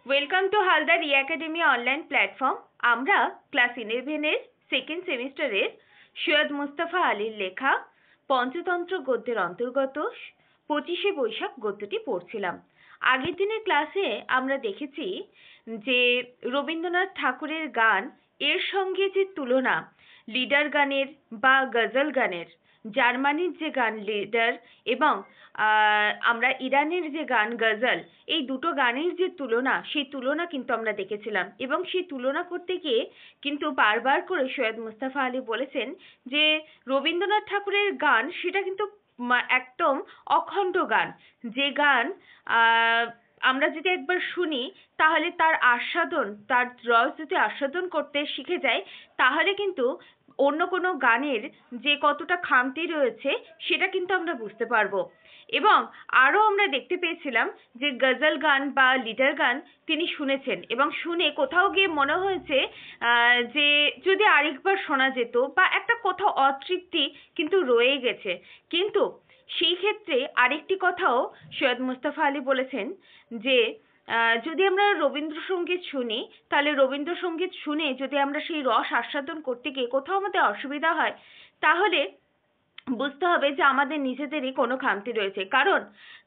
Welcome to Haldar E academy online platform. আমরা class 11-এর second সেমিস্টারের সৈয়দ মুস্তাফা আলীর লেখা পঞ্চতন্ত্র গদ্যের অন্তর্গত 25শে বৈশাখ গদ্যটি পড়ছিলাম। আগের দিনের ক্লাসে আমরা দেখেছি যে রবীন্দ্রনাথ ঠাকুরের গান এর সঙ্গে যে তুলনা লিডার গানের বা গজল গানের, জার্মানির যে গান লিডার এবং আমরা ইরানের যে গান গজল, এই দুটো গানের যে তুলনা, সেই তুলনা কিন্তু আমরা দেখেছিলাম। এবং সেই তুলনা করতে গিয়ে কিন্তু বারবার করে সৈয়দ মুস্তাফা আলী বলেছেন যে রবীন্দ্রনাথ ঠাকুরের গান সেটা কিন্তু একদম অখণ্ড গান, যে গান আমরা যদি একবার শুনি তাহলে তার আস্বাদন, তার রস যদি আস্বাদন করতে শিখে যাই, তাহলে কিন্তু অন্য কোনো গানের যে কতটা খামতি রয়েছে সেটা কিন্তু আমরা বুঝতে পারবো। এবং আরও আমরা দেখতে পেয়েছিলাম যে গজল গান বা লিডার গান তিনি শুনেছেন এবং শুনে কোথাও গিয়ে মনে হয়েছে যে যদি আরেকবার শোনা যেত, বা একটা কোথাও অতৃপ্তি কিন্তু রয়ে গেছে। কিন্তু সেই ক্ষেত্রে আরেকটি কথাও সৈয়দ মুস্তাফা আলী বলেছেন যে যদি আমরা রবীন্দ্রসঙ্গীত শুনি, তাহলে রবীন্দ্রসঙ্গীত শুনে যদি আমরা সেই রস আস্বাদন করতে গিয়ে কোথাও আমাদের অসুবিধা হয়, তাহলে বুঝতে হবে যে আমাদের নিজেদেরই কোনো খামতি রয়েছে। কারণ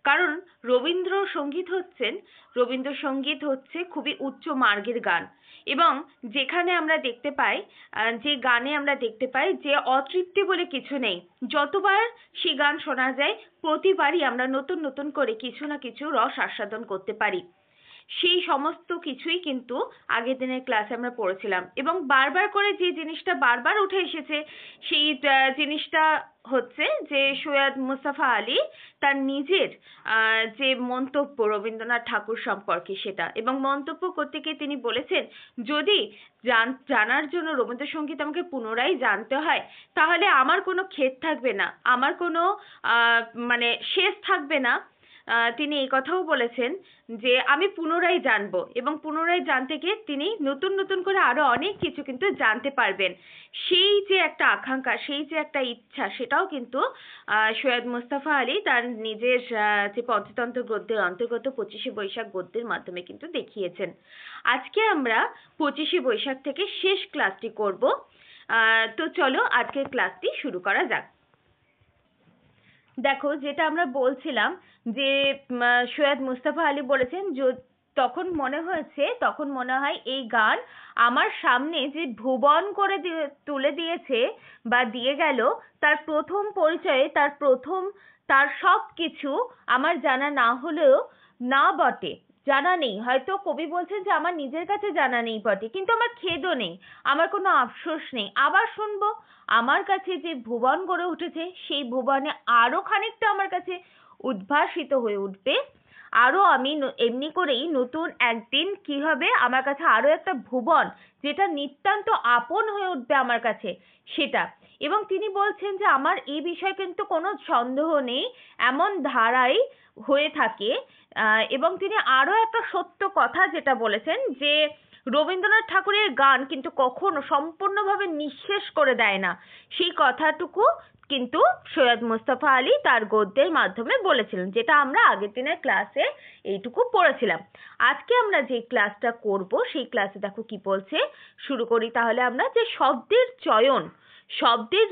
কারণ রবীন্দ্রসঙ্গীত হচ্ছে খুবই উচ্চ মার্গের গান। এবং যেখানে আমরা দেখতে পাই, যে গানে আমরা দেখতে পাই যে অতৃপ্তি বলে কিছু নেই। যতবার সেই গান শোনা যায়, প্রতিবারই আমরা নতুন নতুন করে কিছু না কিছু রস আস্বাদন করতে পারি। সেই সমস্ত কিছুই কিন্তু আগের দিনের ক্লাসে আমরা পড়েছিলাম। এবং বারবার করে যে জিনিসটা বারবার উঠে এসেছে, সেই জিনিসটা হচ্ছে যে সৈয়দ মুস্তাফা আলী তার নিজের যে মন্তব্য রবীন্দ্রনাথ ঠাকুর সম্পর্কে সেটা, এবং মন্তব্য করতে গিয়ে তিনি বলেছেন যদি জানার জন্য রবীন্দ্রসঙ্গীত আমাকে পুনরায় জানতে হয়, তাহলে আমার কোনো খেদ থাকবে না, আমার কোনো মানে শেষ থাকবে না। তিনি এই কথাও বলেছেন যে আমি পুনরায় জানবো, এবং পুনরায় জানতে গিয়ে তিনি নতুন নতুন করে আরো অনেক কিছু কিন্তু জানতে পারবেন। সেই যে একটা আকাঙ্ক্ষা, সেই যে একটা ইচ্ছা, সেটাও কিন্তু সৈয়দ মুস্তাফা আলী তার নিজের যে পঞ্চতন্ত্র গদ্যের অন্তর্গত 25শে বৈশাখ গদ্যের মাধ্যমে কিন্তু দেখিয়েছেন। আজকে আমরা 25শে বৈশাখ থেকে শেষ ক্লাসটি করব। তো চলো আজকের ক্লাসটি শুরু করা যাক। দেখো, যেটা আমরা বলছিলাম যে সৈয়দ মুস্তাফা আলী বলেছেন তখন মনে হয় এই গান আমার সামনে যে ভুবন করে তুলে দিয়েছে বা দিয়ে গেল, তার প্রথম পরিচয়ে, তার সব কিছু আমার জানা না হলেও না বটে, জানা নেই। হয়তো কবি বলছেন যে আমার নিজের কাছে জানা নেই বটে, কিন্তু আমার খেদও নেই, আমার কোনো আফসোস নেই। আবার শুনবো আমার কাছে যে ভুবন গড়ে উঠেছে, সেই ভুবনে আরো খানিকটা আমার কাছে উদ্ভাসিত হয়ে উঠবে। আরো আমি এমনি করেই নতুন একদিন কি হবে, আমার কাছে আরো একটা ভুবন যেটা নিতান্ত আপন হয়ে উঠবে আমার কাছে, সেটা। এবং তিনি বলছেন যে আমার এই বিষয়ে কিন্তু কোনো সন্দেহ নেই, এমন ধারাই হয়ে থাকে। এবং তিনি আরো একটা সত্য কথা যেটা বলেছেন যে রবীন্দ্রনাথ ঠাকুরের গান কিন্তু কখনো সম্পূর্ণভাবে নিঃশেষ করে দেয় না, সেই কথাটুকু কিন্তু সৈয়দ মুস্তাফা আলী তার গদ্যের মাধ্যমে বলেছিলেন, যেটা আমরা আগের দিনের ক্লাসে এইটুকু পড়েছিলাম। আজকে আমরা যে ক্লাসটা করব, সেই ক্লাসে দেখো কি বলছে। শুরু করি তাহলে আমরা। যে শব্দের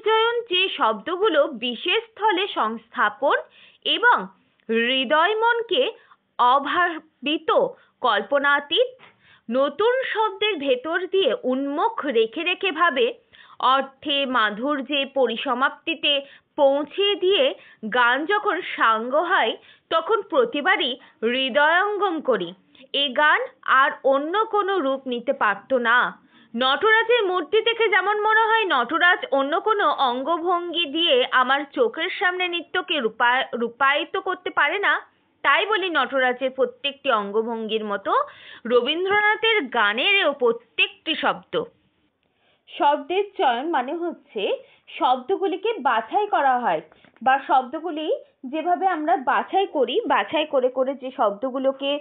চয়ন যে শব্দগুলো বিশেষ স্থলে সংস্থাপন এবং হৃদয় মনকে অভাবিত, কল্পনাতীত নতুন শব্দের ভেতর দিয়ে উন্মুখ রেখে রেখে ভাবে, অর্থে মাধুর্যে পরিসমাপ্তিতে পৌঁছে দিয়ে গান যখন সাঙ্গ হয়, তখন প্রতিবারই হৃদয়ঙ্গম করি। এ গান আর অন্য কোনো রূপ নিতে পারত না। নটরাজের মূর্তি দেখে যেমন মনে হয় নটরাজ অন্য কোনো অঙ্গভঙ্গি দিয়ে আমার চোখের সামনে নৃত্যকে রূপায়িত করতে পারে না, তাই বলি নটরাজের প্রত্যেকটি অঙ্গভঙ্গির মতো রবীন্দ্রনাথের গানেরও প্রত্যেকটি শব্দের চয়ন মানে হচ্ছে শব্দগুলিকে বাছাই করা হয়, বা শব্দগুলি যেভাবে আমরা বাছাই করে করে যে শব্দগুলোকে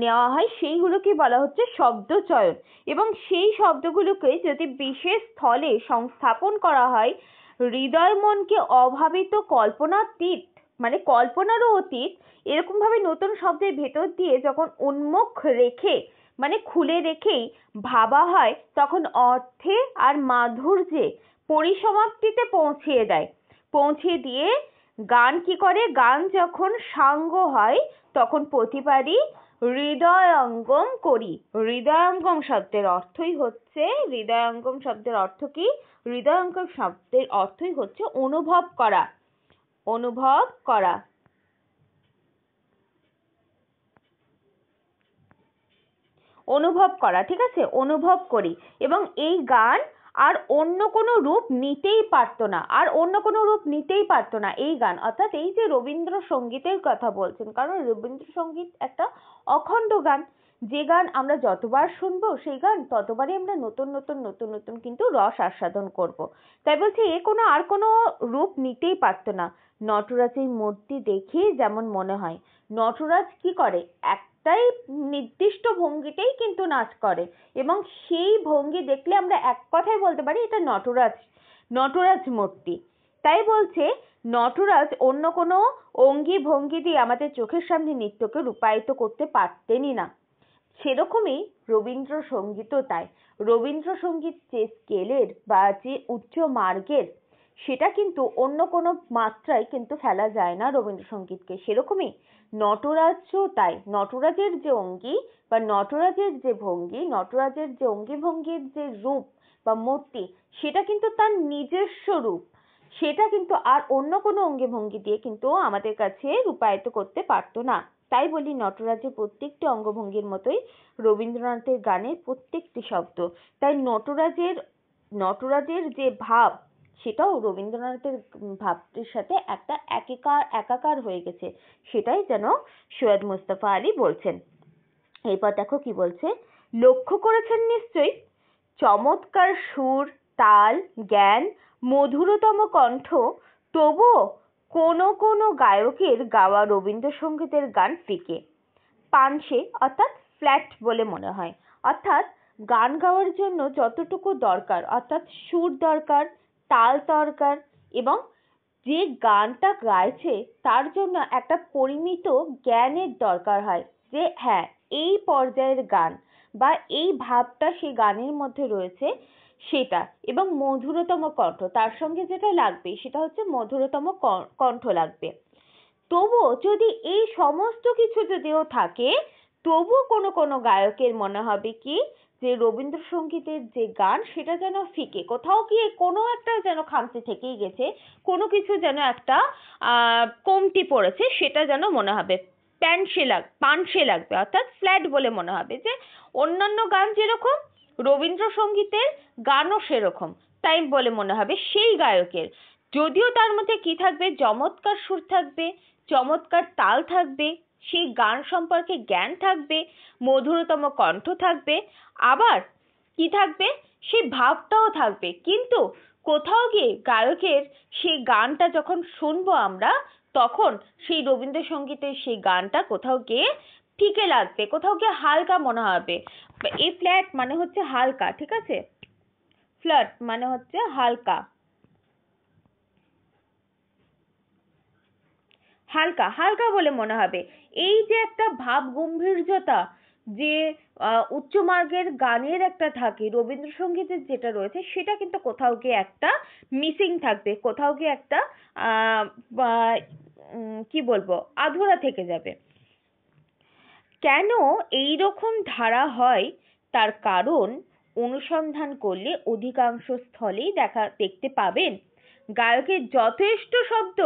নেওয়া হয়, সেইগুলোকে বলা হচ্ছে শব্দ চয়ন। এবং সেই শব্দগুলোকে যদি বিশেষ স্থলে সংস্থাপন করা হয়, হৃদয় মনকে অভাবিত, কল্পনাতীত মানে কল্পনারও অতীত, এরকম ভাবে নতুন শব্দের ভেতর দিয়ে যখন উন্মুখ রেখে মানে খুলে রেখেই ভাবা হয়, তখন অর্থে আর মাধুর্যে পরিসমাপ্তিতে পৌঁছিয়ে দিয়ে গান কি করে, গান যখন সাঙ্গ হয় তখন প্রতিবারই হৃদয়ঙ্গম করি। হৃদয়ঙ্গম শব্দের অর্থই হচ্ছে, হৃদয়ঙ্গম শব্দের অর্থ কি? হৃদয়ঙ্গম শব্দের অর্থই হচ্ছে অনুভব করা, অনুভব করা। অনুভব করা, ঠিক আছে, অনুভব করি। এবং এই গান আর অন্য কোনো রূপ নিতেই পারতো না, আর অন্য কোনো রূপ নিতেই পারতো না এই গান। অর্থাৎ এই যে রবীন্দ্রসঙ্গীতের কথা বলছেন, কারণ রবীন্দ্রসঙ্গীত একটা অখণ্ড গান, যে গান আমরা যতবার শুনবো সেই গান ততবারই আমরা নতুন নতুন নতুন নতুন কিন্তু রস আস্বাদন করব। তাই বলছি এ কোনো আর কোনো রূপ নিতেই পারতো না। নটরাজের মূর্তি দেখে যেমন মনে হয়, নটরাজ কি করে, একটাই নির্দিষ্ট ভঙ্গিতেই কিন্তু নাচ করে, এবং সেই ভঙ্গি দেখলে আমরা এক কথায় বলতে পারি এটা নটরাজ মূর্তি। তাই বলছে নটরাজ অন্য কোনো অঙ্গি ভঙ্গি দিয়ে আমাদের চোখের সামনে নৃত্যকে রূপায়িত করতে পারতেনই না। সেরকমই রবীন্দ্রসঙ্গীতও তাই। রবীন্দ্রসঙ্গীত যে স্কেলের বা যে উচ্চ মার্গের, সেটা কিন্তু অন্য কোনো মাত্রায় কিন্তু ফেলা যায় না রবীন্দ্রসঙ্গীতকে। সেরকমই নটরাজও তাই। নটরাজের যে অঙ্গি বা নটরাজের যে ভঙ্গি, নটরাজের যে অঙ্গি ভঙ্গির যে রূপ বা মূর্তি, সেটা কিন্তু তার নিজস্ব রূপ, সেটা কিন্তু আর অন্য কোনো অঙ্গি ভঙ্গি দিয়ে কিন্তু আমাদের কাছে রূপায়িত করতে পারতো না। তাই বলি নটরাজের প্রত্যেকটি অঙ্গভঙ্গির মতোই রবীন্দ্রনাথের গানের প্রত্যেকটি শব্দ। তাই নটরাজের যে ভাব, সেটাও রবীন্দ্রনাথের ভাবটির সাথে একটা একাকার হয়ে গেছে, সেটাই যেন সৈয়দ মুস্তফা আলী বলছেন। এরপর দেখো কি বলছে, লক্ষ্য করেছেন নিশ্চয়ই, চমৎকার সুর, তাল, জ্ঞান, মধুরতম কণ্ঠ, তবুও কোনো কোনো গায়কের গাওয়া রবীন্দ্রসঙ্গীতের গান ফিকে, পানসে অর্থাৎ ফ্ল্যাট বলে মনে হয়। অর্থাৎ গান গাওয়ার জন্য যতটুকু দরকার, অর্থাৎ সুর দরকার, তাল দরকার, এবং যে গানটা গাইছে তার জন্য একটা পরিমিত জ্ঞানের দরকার হয়, যে হ্যাঁ এই পর্যায়ের গান বা এই ভাবটা সেই গানের মধ্যে রয়েছে সেটা, এবং মধুরতম কণ্ঠ তার সঙ্গে যেটা লাগবে সেটা হচ্ছে মধুরতম কণ্ঠ লাগবে। তবুও যদি এই সমস্ত কিছু যদিও থাকে, তবু কোনো কোনো গায়কের মনে হবে কি যে রবীন্দ্রসঙ্গীতের যে গান সেটা যেন ফিকে, কোথাও গিয়ে কোনো একটা যেন খামতি থেকেই গেছে, কোনো কিছু যেন একটা কমতি পড়েছে, সেটা যেন মনে হবে, পানসে লাগবে, অর্থাৎ ফ্ল্যাট বলে মনে হবে, যে অন্যান্য গান যেরকম রবীন্দ্রসঙ্গীতের গানও সেরকম, তাই বলে মনে হবে সেই গায়কের। যদিও তার মধ্যে কি থাকবে, চমৎকার সুর থাকবে, চমৎকার তাল থাকবে, সেই গান সম্পর্কে জ্ঞান থাকবে, মধুরতম কণ্ঠ থাকবে, আবার কি থাকবে, সেই ভাবটাও থাকবে, কিন্তু কোথাও গিয়ে গায়কের সেই গানটা যখন শুনবো আমরা, তখন সেই রবীন্দ্রসঙ্গীতের সেই গানটা কোথাও গিয়ে ফিকে লাগবে, কোথাও গিয়ে হালকা মনে হবে। এই ফ্ল্যাট মানে হচ্ছে হালকা, ঠিক আছে, ফ্ল্যাট মানে হচ্ছে হালকা, হালকা হালকা বলে মনে হবে। এই যে একটা ভাব গম্ভীর্যতা যে উচ্চ মার্গের গানের একটা থাকে, রবীন্দ্রসঙ্গীতের যেটা রয়েছে সেটা কিন্তু কোথাও গিয়ে একটা মিসিং থাকবে, কোথাও গিয়ে একটা কি বলবো, আধুরা থেকে যাবে। কেন এই রকম ধারা হয় তার কারণ অনুসন্ধান করলে অধিকাংশ স্থলেই দেখতে পাবেন গায়কের যথেষ্ট শব্দ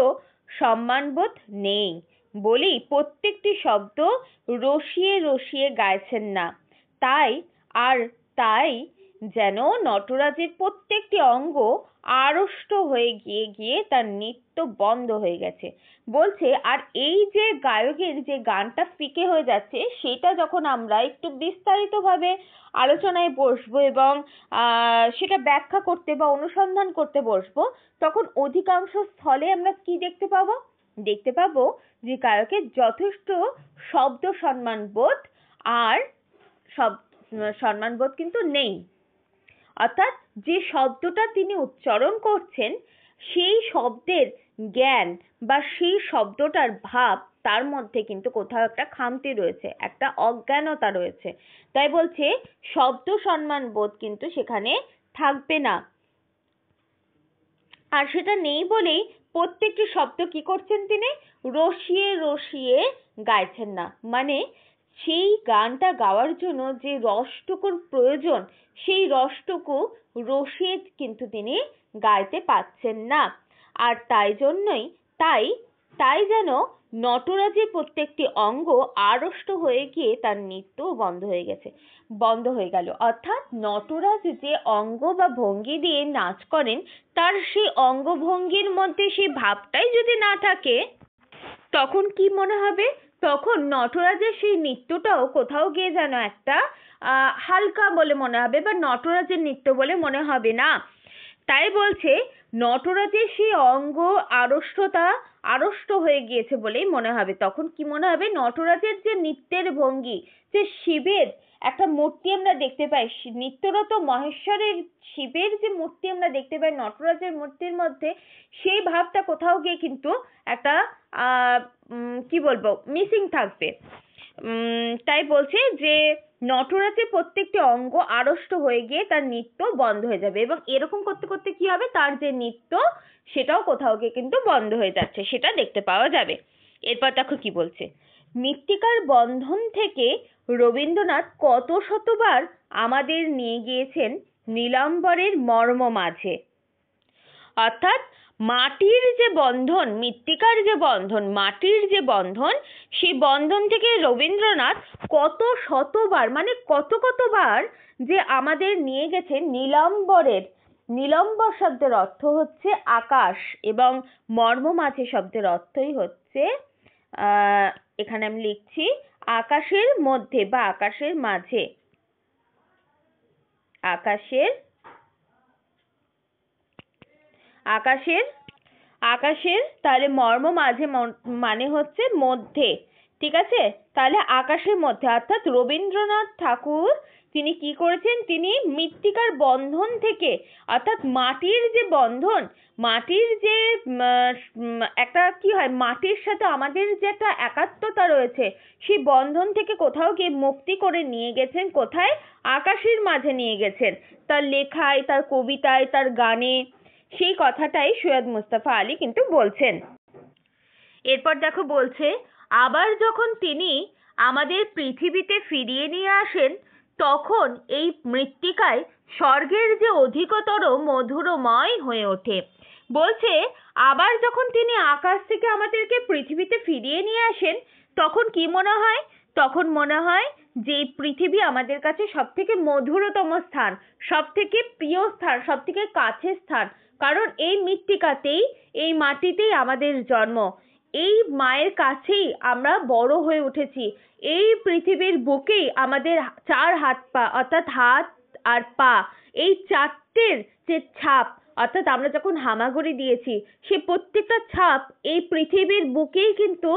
সম্মানবোধ নেই বলেই প্রত্যেকটি শব্দ রসিয়ে রসিয়ে গাইছেন না। তাই যেন নটরাজের প্রত্যেকটি অঙ্গ আড়ষ্ট হয়ে গিয়ে গিয়ে তার নৃত্য বন্ধ হয়ে গেছে বলছে। আর এই যে গায়কের যে গানটা ফিকে হয়ে যাচ্ছে, সেটা যখন আমরা একটু বিস্তারিতভাবে আলোচনায় বসবো এবং সেটা ব্যাখ্যা করতে বা অনুসন্ধান করতে বসবো, তখন অধিকাংশ স্থলে আমরা কি দেখতে পাবো যে গায়কের যথেষ্ট শব্দ সম্মানবোধ আর সম্মানবোধ কিন্তু নেই। অর্থাৎ যে শব্দটা তিনি উচ্চারণ করছেন সেই শব্দের জ্ঞান বা সেই শব্দটার ভাব তার মধ্যে কিন্তু কোথাও একটা খামতি রয়েছে, একটা অজ্ঞানতা রয়েছে। তাই বলছে শব্দ সম্মান বোধ কিন্তু সেখানে থাকবে না। আর সেটা নেই বলেই প্রত্যেকটি শব্দ কি করছেন তিনি রসিয়ে রসিয়ে গাইছেন না, মানে সেই গানটা গাওয়ার জন্য যে রসটুকুর প্রয়োজন সেই রসটুকু রসিয়ে কিন্তু তিনি গাইতে পাচ্ছেন না। আর তাই জন্যই তাই তাই যেন নটরাজের প্রত্যেকটি অঙ্গ আড়ষ্ট হয়ে গিয়ে তার নৃত্য বন্ধ হয়ে গেল। অর্থাৎ নটরাজ যে অঙ্গ বা ভঙ্গি দিয়ে নাচ করেন তার সেই অঙ্গভঙ্গির মধ্যে সেই ভাবটাই যদি না থাকে তখন কি মনে হবে, তখন নটরাজের সেই নৃত্যটাও কোথাও গিয়ে যেন একটা হালকা বলে মনে হবে বা নটরাজের নৃত্য বলে মনে হবে না। তাই বলছে নটরাজের সেই অঙ্গ আড়ষ্ট হয়ে গিয়েছে বলেই মনে হবে। তখন কি মনে হবে, নটরাজের যে নৃত্যের ভঙ্গি, যে শিবের একটা মূর্তি আমরা দেখতে পাই, নিত্যরত মহেশ্বরের শিবের যে মূর্তি আমরা দেখতে পাই নটরাজের মূর্তির মধ্যে, সেই ভাবটা কোথাও গিয়ে কিন্তু একটা কি বলবো মিসিং থাকবে। তাই বলছে যে নটরাজের প্রত্যেকটি অঙ্গ আড়ষ্ট হয়ে গিয়ে তার নৃত্য বন্ধ হয়ে যাবে, এবং এরকম করতে করতে কি হবে, তার যে নৃত্য সেটাও কোথাও গিয়ে কিন্তু বন্ধ হয়ে যাচ্ছে, সেটা দেখতে পাওয়া যাবে। এরপর দেখো কি বলছে, মৃত্তিকার বন্ধন থেকে রবীন্দ্রনাথ কত শতবার আমাদের নিয়ে গিয়েছেন নীলাম্বরের মর্ম মাঝে। অর্থাৎ মাটির যে বন্ধন, মৃত্তিকার যে বন্ধন, মাটির যে বন্ধন, সেই বন্ধন থেকে রবীন্দ্রনাথ কত শতবার, মানে কতবার যে আমাদের নিয়ে গেছেন নীলাম্বর শব্দের অর্থ হচ্ছে আকাশ, এবং মর্ম মাঝে শব্দের অর্থই হচ্ছে এখানে আমি লিখছি আকাশের মধ্যে বা আকাশের মাঝে। আকাশের তাহলে মর্ম মাঝে মানে হচ্ছে মধ্যে, ঠিক আছে? তাহলে আকাশের মধ্যে, অর্থাৎ রবীন্দ্রনাথ ঠাকুর তিনি কি করেছেন, তিনি মৃত্তিকার বন্ধন থেকে, অর্থাৎ মাটির যে বন্ধন, মাটির যে একটা কি হয়, মাটির সাথে আমাদের যে একটা একাত্মতা রয়েছে, সেই বন্ধন থেকে কোথাও গিয়ে মুক্তি করে নিয়ে গেছেন কোথায়, আকাশের মাঝে নিয়ে গেছেন। তার লেখায়, তার কবিতায়, তার গানে সেই কথাটাই সৈয়দ মুস্তাফা আলী কিন্তু বলছেন। এরপর দেখো বলছে, আবার যখন তিনি আমাদের পৃথিবীতে ফিরিয়ে নিয়ে আসেন তখন এই মৃত্তিকায় স্বর্গের যে অধিকতর মধুরময় হয়ে ওঠে। বলছে আবার যখন তিনি আকাশ থেকে আমাদেরকে পৃথিবীতে ফিরিয়ে নিয়ে আসেন তখন কি মনে হয়, তখন মনে হয় যে পৃথিবী আমাদের কাছে সব থেকে মধুরতম স্থান, সব থেকে প্রিয় স্থান, সব থেকে কাছের স্থান। কারণ এই মৃত্তিকাতেই, এই মাটিতেই আমাদের জন্ম, এই মায়ের কাছেই আমরা বড় হয়ে উঠেছি, এই পৃথিবীর বুকেই আমাদের চার হাত পা, অর্থাৎ হাত আর পা, এই চারটের যে ছাপ, অর্থাৎ আমরা যখন হামাগুড়ি দিয়েছি সেই প্রত্যেকটা ছাপ এই পৃথিবীর বুকেই কিন্তু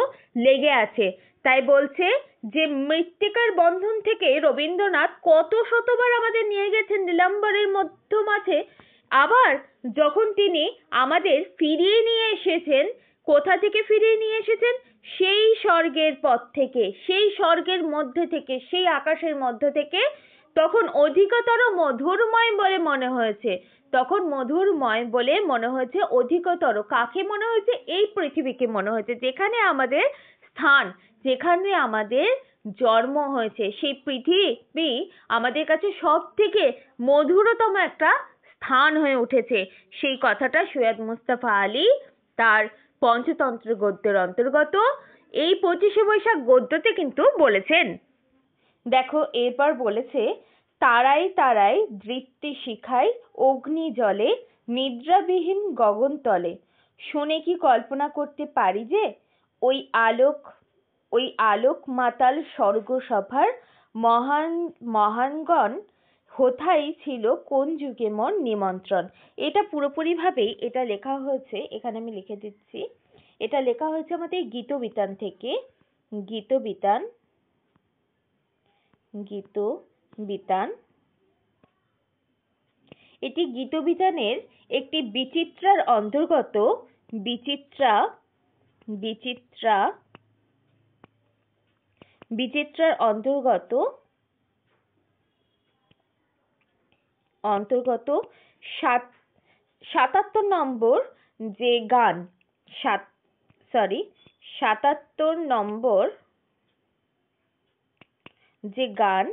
লেগে আছে। তাই বলছে যে মৃত্তিকার বন্ধন থেকে রবীন্দ্রনাথ কত শতবার আমাদের নিয়ে গেছেন নীলাম্বরের মধ্য মাঝে, আবার যখন তিনি আমাদের ফিরিয়ে নিয়ে এসেছেন, কোথা থেকে ফিরিয়ে নিয়ে এসেছেন, সেই স্বর্গের পথ থেকে, সেই স্বর্গের মধ্যে থেকে, সেই আকাশের মধ্য থেকে, তখন অধিকতর মধুরময় বলে মনে হয়েছে। তখন মধুরময় বলে মনে হয়েছে অধিকতর, কাকে মনে হয়েছে, এই পৃথিবীকে মনে হয়েছে, যেখানে আমাদের স্থান, যেখানে আমাদের জন্ম হয়েছে, সেই পৃথিবী আমাদের কাছে সব থেকে মধুরতম একটা স্থান হয়ে উঠেছে। সেই কথাটা সৈয়দ মুস্তাফা আলী তার পঞ্চতন্ত্র গদ্যের অন্তর্গত এই 25শে বৈশাখ গদ্যতে কিন্তু বলেছেন। দেখো এরপর বলেছে, তারাই তারাই দৃপ্তি শিখায় অগ্নি জলে নিদ্রাবিহীন গগনতলে, শুনে কি কল্পনা করতে পারি যে ওই আলোক মাতাল স্বর্গসভার মহানগণ হোথাই ছিল কোন যুগে মোর নিমন্ত্রণ। এটা পুরোপুরিভাবেই এটা লেখা হয়েছে, এখানে আমি লিখে দিচ্ছি, এটা লেখা হয়েছে আমাদের গীতবিতান থেকে। গীতবিতান এটি গীতবিতানের একটি বিচিত্রার অন্তর্গত বিচিত্রা বিচিত্রা বিচিত্রার অন্তর্গত ৭৭ নম্বর যে গান ৭৭ নম্বর যে গান,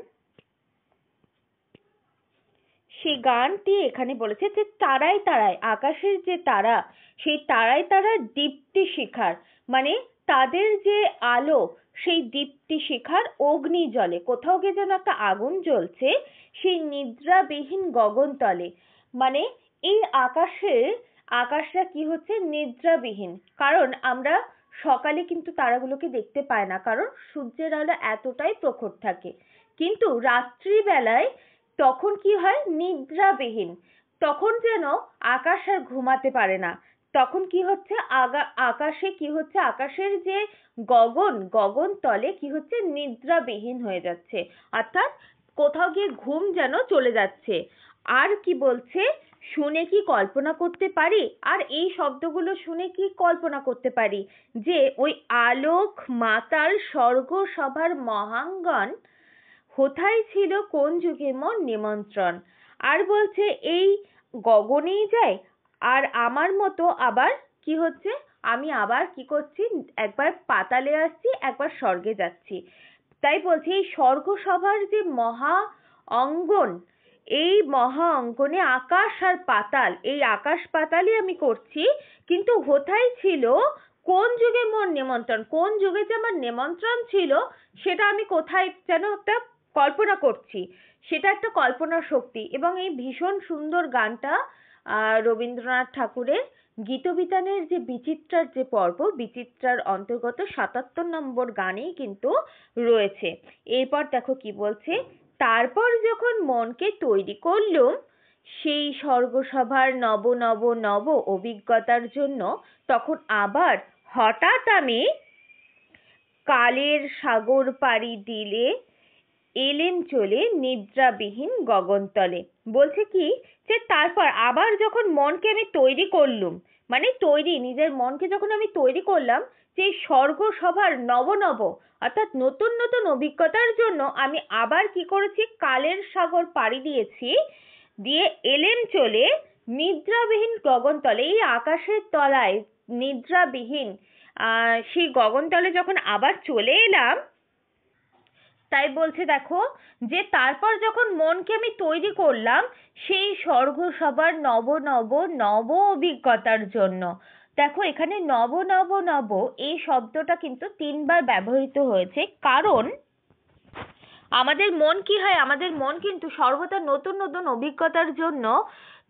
সেই গানটি এখানে বলেছে যে তারায় তারায়, আকাশের যে তারা, সেই তারায় তারার দীপ্তি শিখার, মানে তাদের যে আলো, সেই দীপ্তি শিখার অগ্নি জলে, কোথাও গিয়ে যেন একটা আগুন জ্বলছে সেই নিদ্রাবিহীন গগনতলে। মানে এই আকাশটা কি হচ্ছে, নিদ্রাবিহীন। কারণ আমরা সকালে কিন্তু তারাগুলোকে দেখতে পাই না, কারণ সূর্যের আলো এতটাই প্রখর থাকে। কিন্তু রাত্রিবেলায় তখন কি হয়, নিদ্রাবিহীন, তখন যেন আকাশ আর ঘুমাতে পারে না। তখন কি হচ্ছে, আকাশে কি হচ্ছে, আকাশের যে গগন তলে কি হচ্ছে, নিদ্রাবিহীন হয়ে যাচ্ছে, অর্থাৎ কোথাও গিয়ে ঘুম যেন চলে যাচ্ছে। আর কি বলছে, শুনে কি কল্পনা করতে পারি, আর এই শব্দগুলো শুনে কি কল্পনা করতে পারি যে ওই আলোক মাতাল স্বর্গ সভার মহাঙ্গন কোথায় ছিল কোন যুগে মোর নিমন্ত্রণ। আর বলছে এই গগনেই যায়, আর আমার মতো আবার কি হচ্ছে, আমি আবার কি করছি, একবার পাতালে আসছি, একবার স্বর্গে যাচ্ছি। তাই বলছি এই স্বর্গসভার যে মহা অঙ্গন, এই মহা অঙ্গনে আকাশ আর পাতাল, এই আকাশ পাতালই আমি করছি, কিন্তু কোথায় ছিল কোন যুগে মোর নিমন্ত্রণ, কোন যুগে যে আমার নিমন্ত্রণ ছিল সেটা আমি কোথায় যেন একটা কল্পনা করছি, সেটা একটা কল্পনা শক্তি। এবং এই ভীষণ সুন্দর গানটা রবীন্দ্রনাথ ঠাকুরের গীতবিতানের যে বিচিত্রার যে পর্ব, বিচিত্রার অন্তর্গত ৭৭ নম্বর গানেই কিন্তু রয়েছে। এরপর দেখো কি বলছে, তারপর যখন মনকে তৈরি করলুম সেই স্বর্গসভার নব নব নব অভিজ্ঞতার জন্য, তখন আবার হঠাৎ আমি কালের সাগর পাড়ি দিলে এলেম চলে নিদ্রাবিহীন গগনতলে। বলছে কি, যে তারপর আবার যখন মনকে আমি তৈরি করলুম, মানে নিজের মনকে যখন আমি তৈরি করলাম যে স্বর্গ সভার নব নব, অর্থাৎ নতুন নতুন অভিজ্ঞতার জন্য আমি আবার কি করেছি, কালের সাগর পাড়ি দিয়েছি, দিয়ে এলেম চলে নিদ্রাবিহীন গগনতলে, এই আকাশের তলায় নিদ্রাবিহীন সেই গগনতলে যখন আবার চলে এলাম। তাই বলছে দেখো, যে তারপর যখন মনকে আমি তৈরি করলাম সেই স্বর্গ সবার নব নব নব অভিজ্ঞতার জন্য। দেখো এখানে নব নব নব এই শব্দটা কিন্তু ৩ বার ব্যবহৃত হয়েছে, কারণ আমাদের মন কি হয়, আমাদের মন কিন্তু সর্বদা নতুন নতুন অভিজ্ঞতার জন্য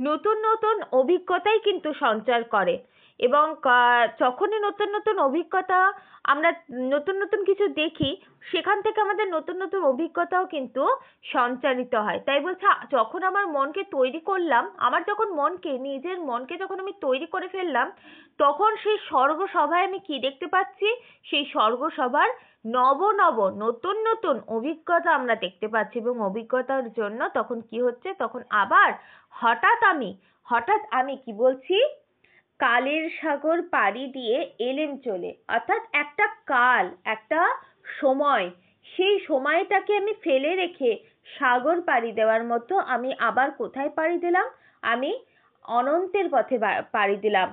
নতুন নতুন অভিজ্ঞতাই কিন্তু সঞ্চার করে। এবং যখনই নতুন নতুন অভিজ্ঞতা, আমরা নতুন নতুন কিছু দেখি, সেখান থেকে আমাদের নতুন নতুন অভিজ্ঞতাও কিন্তু সঞ্চারিত হয়। তাই বলছে যখন আমার মনকে তৈরি করলাম, আমার যখন নিজের মনকে যখন আমি তৈরি করে ফেললাম, তখন সেই স্বর্গ সভায় আমি কি দেখতে পাচ্ছি, সেই স্বর্গ সভার নব নব নতুন নতুন অভিজ্ঞতা আমরা দেখতে পাচ্ছি। এবং অভিজ্ঞতার জন্য তখন কি হচ্ছে, তখন আবার হঠাৎ আমি কি বলছি, কালের সাগর পাড়ি দিয়ে এলেম চলে, অর্থাৎ একটা কাল, একটা সময়, সেই সময়টাকে আমি ফেলে রেখে সাগর পাড়ি দেওয়ার মতো আমি আবার কোথায় পাড়ি দিলাম, আমি অনন্তের পথে পাড়ি দিলাম।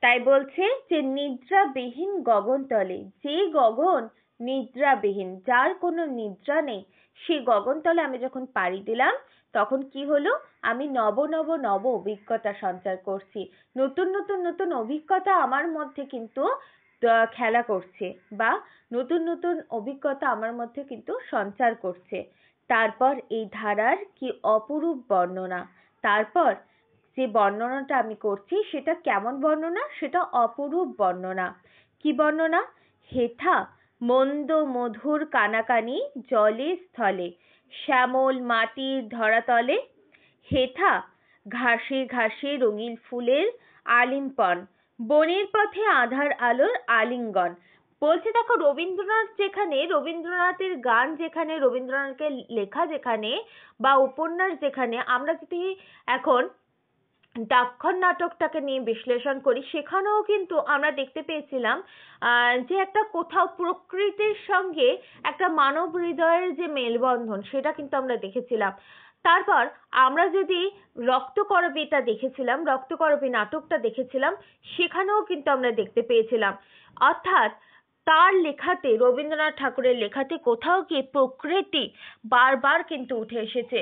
তাই বলছে যে নিদ্রাবিহীন গগনতলে, যে গগন নিদ্রাবিহীন, যার কোনো নিদ্রা নেই, সেই গগনতলে আমি যখন পাড়ি দিলাম, তখন কি হলো, আমি নব নব নব অভিজ্ঞতা সঞ্চার করছি। নতুন নতুন নতুন অভিজ্ঞতা আমার মধ্যে কিন্তু খেলা করছে, বা নতুন নতুন অভিজ্ঞতা আমার মধ্যে কিন্তু সঞ্চার করছে। তারপর এই ধারার কি অপরূপ বর্ণনা, তারপর যে বর্ণনাটা আমি করছি সেটা কেমন বর্ণনা, সেটা অপরূপ বর্ণনা। কি বর্ণনা, হেথা মন্দ মধুর কানাকানি জলে স্থলে, শ্যামল মাটির ধরাতলে, হেথা ঘাসে ঘাসে রঙিন ফুলের আলিম্পন, বনের পথে আধার আলোর আলিঙ্গন। বলছে দেখো, রবীন্দ্রনাথের গান যেখানে, রবীন্দ্রনাথের লেখা যেখানে, বা উপন্যাস যেখানে, আমরা যদি এখন দাক্ষর নাটকটাকে নিয়ে বিশ্লেষণ করি, সেখানেও কিন্তু আমরা দেখতে পেয়েছিলাম যে একটা কোথাও প্রকৃতির সঙ্গে একটা মানব হৃদয়ের যে মেলবন্ধন, সেটা কিন্তু আমরা দেখেছিলাম। তারপর আমরা যদি রক্তকরবীটা দেখেছিলাম, রক্তকরবী নাটকটা দেখেছিলাম, সেখানেও কিন্তু আমরা দেখতে পেয়েছিলাম, অর্থাৎ তার লেখাতে, রবীন্দ্রনাথ ঠাকুরের লেখাতে কোথাও গিয়ে প্রকৃতি বারবার কিন্তু উঠে এসেছে।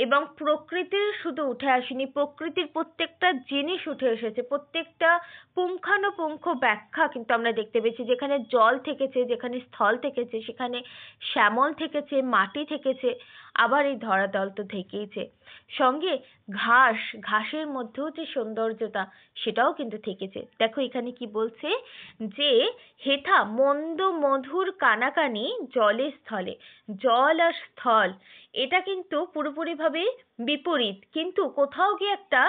এবং প্রকৃতির শুধু উঠে আসেনি, প্রকৃতির প্রত্যেকটা জিনিস উঠে এসেছে, প্রত্যেকটা পুঙ্খানুপুঙ্খ ব্যাখ্যা কিন্তু আমরা দেখতে পেয়েছি। যেখানে জল থেকেছে, যেখানে স্থল থেকেছে, সেখানে শ্যামল থেকেছে, মাটি থেকেছে, আবার এই ধরাতল তো থেকেইছে। সঙ্গে ঘাসের মধ্যেও যে সৌন্দর্যতা, সেটাও কিন্তু থেকেছে। দেখো এখানে কি বলছে, যে হেথা মন্দ মধুর কানাকানি জলে স্থলে, জল আর স্থল এটা কিন্তু পুরোপুরিভাবে বিপরীত, কিন্তু কোথাও গিয়ে একটা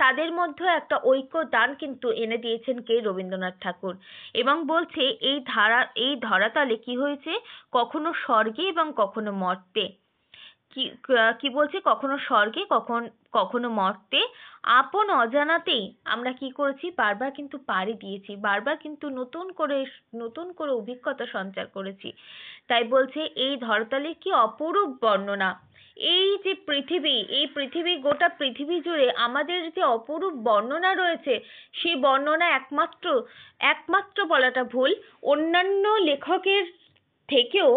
তাদের মধ্যে একটা ঐক্য দান কিন্তু এনে দিয়েছেন কে, রবীন্দ্রনাথ ঠাকুর। এবং বলছে এই ধরাতলে কি হয়েছে, কখনো স্বর্গে এবং কখনো মর্তে। কি কি বলছে, কখনো স্বর্গে, কখনো মর্তে, আপন অজানাতেই আমরা কি করেছি, বারবার কিন্তু পাড়ি দিয়েছি, বারবার কিন্তু নতুন করে অভিজ্ঞতা সঞ্চার করেছি। তাই বলছে এই ধরাতলের কি অপরূপ বর্ণনা, এই যে এই পৃথিবী, গোটা পৃথিবী জুড়ে আমাদের যে অপরূপ বর্ণনা রয়েছে, সেই বর্ণনা একমাত্র বলাটা ভুল, অন্যান্য লেখকের থেকেও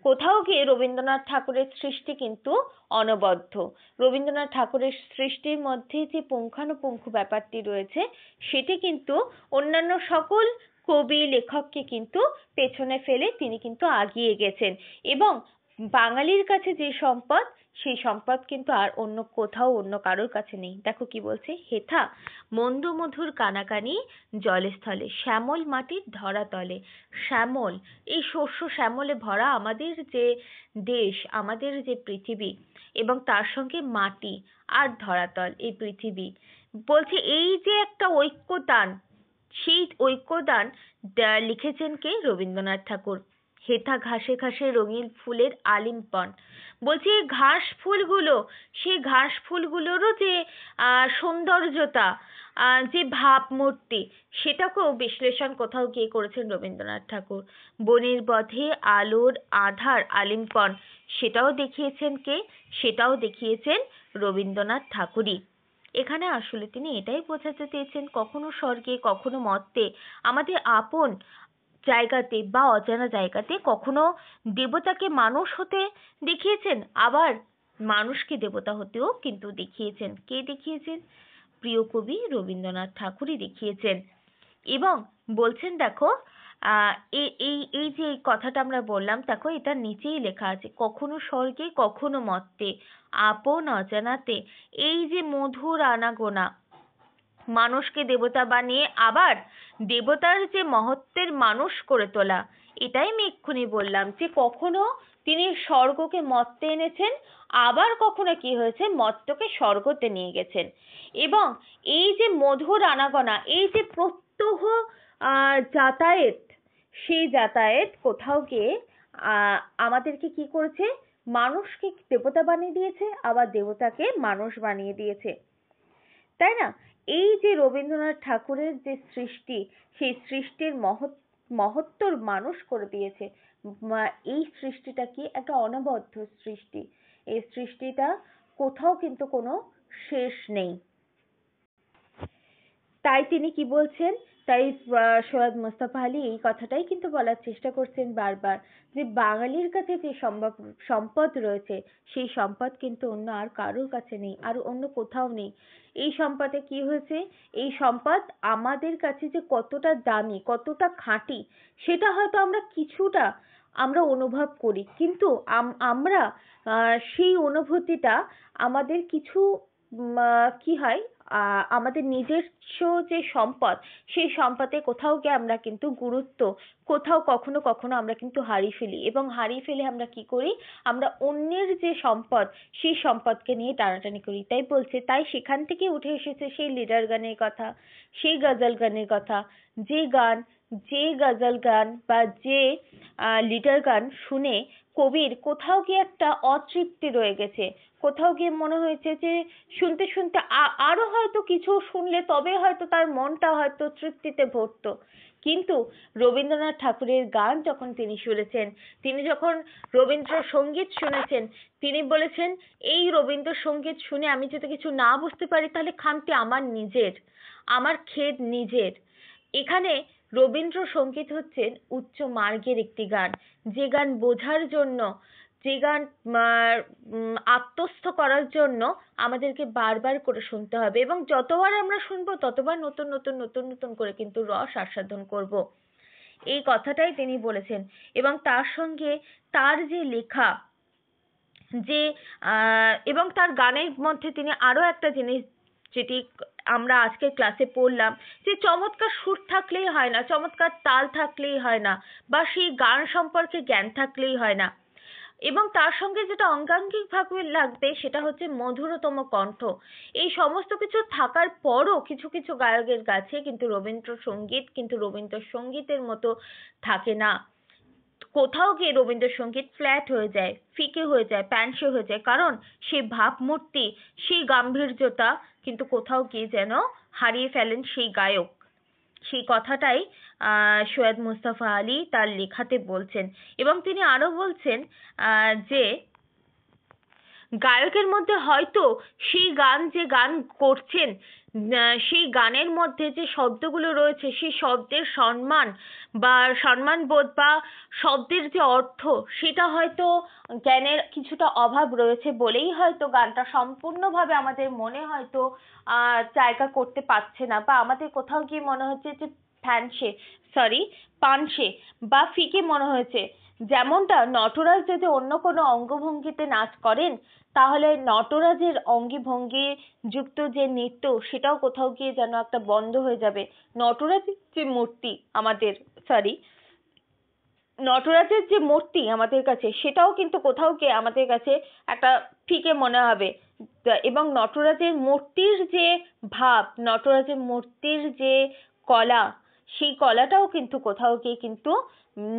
কোথাও গিয়ে রবীন্দ্রনাথ ঠাকুরের সৃষ্টি কিন্তু অনবদ্য। রবীন্দ্রনাথ ঠাকুরের সৃষ্টির মধ্যে যে পুঙ্খানুপুঙ্খ ব্যাপারটি রয়েছে, সেটি কিন্তু অন্যান্য সকল কবি লেখককে কিন্তু পেছনে ফেলে তিনি কিন্তু আগিয়ে গেছেন। এবং বাঙালির কাছে যে সম্পদ, সেই সম্পদ কিন্তু আর অন্য কারোর কাছে নেই। দেখো কি বলছে, হেথা মন্দ মধুর কানাকানি জলে স্থলে, শ্যামল মাটির ধরাতলে। শ্যামল, এই শস্য শ্যামলে ভরা আমাদের যে দেশ, আমাদের যে পৃথিবী, এবং তার সঙ্গে মাটি আর ধরাতল, এই পৃথিবী, বলছে এই যে একটা ঐক্যদান, সেই ঐক্যদান লিখেছেন কে, রবীন্দ্রনাথ ঠাকুর। হেথা ঘাসে ঘাসে রঙিন ফুলের আলিম্পন, বলছি এই সেই ঘাস ফুলগুলোরও যে সৌন্দর্যতা, যে ভাবমূর্তি, সেটাকেও বিশ্লেষণ কোথাও গিয়ে করেছেন রবীন্দ্রনাথ ঠাকুর। বনের বধে আলোর আধার আলিম্পন, সেটাও দেখিয়েছেন রবীন্দ্রনাথ ঠাকুরই। এখানে আসলে তিনি এটাই বোঝাতে চেয়েছেন, কখনো স্বর্গে কখনো মর্তে, আমাদের আপন জায়গাতে বা অজানা জায়গাতে কখনো দেবতাকে মানুষ হতে দেখিয়েছেন, আবার মানুষকে দেবতা হতেও কিন্তু দেখিয়েছেন। কে দেখিয়েছেন? প্রিয় কবি রবীন্দ্রনাথ ঠাকুরই দেখিয়েছেন। এবং বলছেন দেখো, এই এই এই যে এই কথাটা আমরা বললাম, দেখো এটা নিচেই লেখা আছে, কখনো স্বর্গে কখনো মর্তে, আপন অজানাতে, এই যে মধুর আনাগোনা, মানুষকে দেবতা বানিয়ে আবার দেবতার যে মহত্বের মানুষ করে তোলা, এটাই আমি এক্ষুনি বললাম, যে কখনো তিনি স্বর্গকে মর্তে এনেছেন, আবার কখনো কি হয়েছে, মর্তকে স্বর্গতে নিয়ে গেছেন। এবং এই যে মধুর আনাগোনা, এই যে প্রত্যহ যাতায়াত, সেই যাতায়াত কোথাও গিয়ে আমাদেরকে কি করেছে, মানুষকে দেবতা বানিয়ে দিয়েছে, আবার দেবতাকে মানুষ বানিয়ে দিয়েছে, তাই না? এই যে রবীন্দ্রনাথ ঠাকুরের যে সৃষ্টি, সেই সৃষ্টির মহত্তর মানুষ করে দিয়েছে। এই সৃষ্টিটা কি একটা অনবদ্য সৃষ্টি, এই সৃষ্টিটা কোথাও কিন্তু কোনো শেষ নেই। তাই তিনি কি বলছেন, তাই সৈয়দ মুস্তাফা আলী এই কথাটাই কিন্তু বলার চেষ্টা করছেন বারবার, যে বাঙালির কাছে যে সম্পদ রয়েছে, সেই সম্পদ কিন্তু অন্য আর কারোর কাছে নেই, আর অন্য কোথাও নেই। এই সম্পদে কি হয়েছে, এই সম্পদ আমাদের কাছে যে কতটা দামি, কতটা খাঁটি, সেটা হয়তো আমরা অনুভব করি, কিন্তু আমরা সেই অনুভূতিটা আমাদের কিছু কি হয়, আমাদের নিজস্ব যে সম্পদ, সেই সম্পদে কোথাও গিয়ে আমরা কিন্তু কোথাও কখনো কখনো আমরা কিন্তু হারিয়ে ফেলি, এবং হারিয়ে ফেলে আমরা কি করি, আমরা অন্যের যে সম্পদ, সেই সম্পদকে নিয়ে টানাটানি করি। তাই বলছে, তাই সেখান থেকে উঠে এসেছে সেই লিডার গানের কথা, সেই গজল গানের কথা, যে গান যে গজল গান বা যে লিটার গান শুনে কবির কোথাও গিয়ে একটা অতৃপ্তি রয়ে গেছে, কোথাও গিয়ে মনে হয়েছে যে শুনতে শুনতে আরো হয়তো কিছু শুনলে তবে হয়তো তার মনটা হয়তো তৃপ্তিতে ভরতো। কিন্তু রবীন্দ্রনাথ ঠাকুরের গান যখন তিনি শুনেছেন, তিনি যখন রবীন্দ্রসঙ্গীত শুনেছেন, তিনি বলেছেন এই রবীন্দ্রসঙ্গীত শুনে আমি যদি কিছু না বুঝতে পারি তাহলে খামতি আমার নিজের, আমার খেদ নিজের। এখানে রবীন্দ্রসঙ্গীত হচ্ছে উচ্চ মার্গের একটি গান, যে গান বোঝার জন্য, যে গান আত্মস্থ করার জন্য আমাদেরকে বারবার করে শুনতে হবে, এবং যতবার আমরা শুনবো ততবার নতুন নতুন নতুন নতুন করে কিন্তু রস আস্বাদন করব। এই কথাটাই তিনি বলেছেন। এবং তার সঙ্গে তার যে লেখা, যে এবং তার গানের মধ্যে তিনি আরো একটা জিনিস, যেটি আমরা আজকে ক্লাসে পড়লাম, যে চমৎকার সুর থাকলেই হয় না, চমৎকার তাল থাকলেই হয় না, বা সেই গান সম্পর্কে জ্ঞান থাকলেই হয় না, এবং তার সঙ্গে যেটা অঙ্গাঙ্গিক ভাবে লাগবে সেটা হচ্ছে মধুরতম কণ্ঠ। এই সমস্ত কিছু থাকার পরও কিছু কিছু গায়কের কাছে কিন্তু রবীন্দ্রসঙ্গীত কিন্তু রবীন্দ্রসঙ্গীতের মতো থাকে না। কোথাও গিয়ে রবীন্দ্রসঙ্গীত ফ্ল্যাট হয়ে যায়, ফিকে হয়ে যায়, প্যানসে হয়ে যায়, কারণ সেই ভাবমূর্তি, সেই গাম্ভীর্যতা কিন্তু কোথাও গিয়ে যেন হারিয়ে ফেলেন সেই গায়ক। সেই কথাটাই সৈয়দ মুস্তাফা আলী তার লেখাতে বলছেন। এবং তিনি আরো বলছেন যে গায়কের মধ্যে হয়তো সেই গান যে গান করছেন, সেই গানের মধ্যে যে শব্দগুলো রয়েছে সেই শব্দের সম্মান বা সম্মানবোধ বা শব্দের যে অর্থ, সেটা হয়তো জ্ঞানের কিছুটা অভাব রয়েছে বলেই হয়তো গানটা সম্পূর্ণভাবে আমাদের মনে হয়তো জায়গা করতে পারছে না, বা আমাদের কোথাও গিয়ে মনে হচ্ছে যে ফ্যানসে, সরি, পানসে বা ফিকে মনে হয়েছে। যেমনটা নটরাজ যদি অন্য কোনো অঙ্গভঙ্গিতে নাচ করেন, তাহলে নটরাজের অঙ্গি ভঙ্গি যুক্ত যে নৃত্য, সেটাও কোথাও গিয়ে যেন একটা বন্ধ হয়ে যাবে। নটরাজের যে মূর্তি আমাদের, সরি, নটরাজের যে মূর্তি আমাদের কাছে, সেটাও কিন্তু কোথাও গিয়ে আমাদের কাছে একটা ফিকে মনে হবে। এবং নটরাজের মূর্তির যে ভাব, নটরাজের মূর্তির যে কলা, সেই কলাটাও কিন্তু কোথাও গিয়ে কিন্তু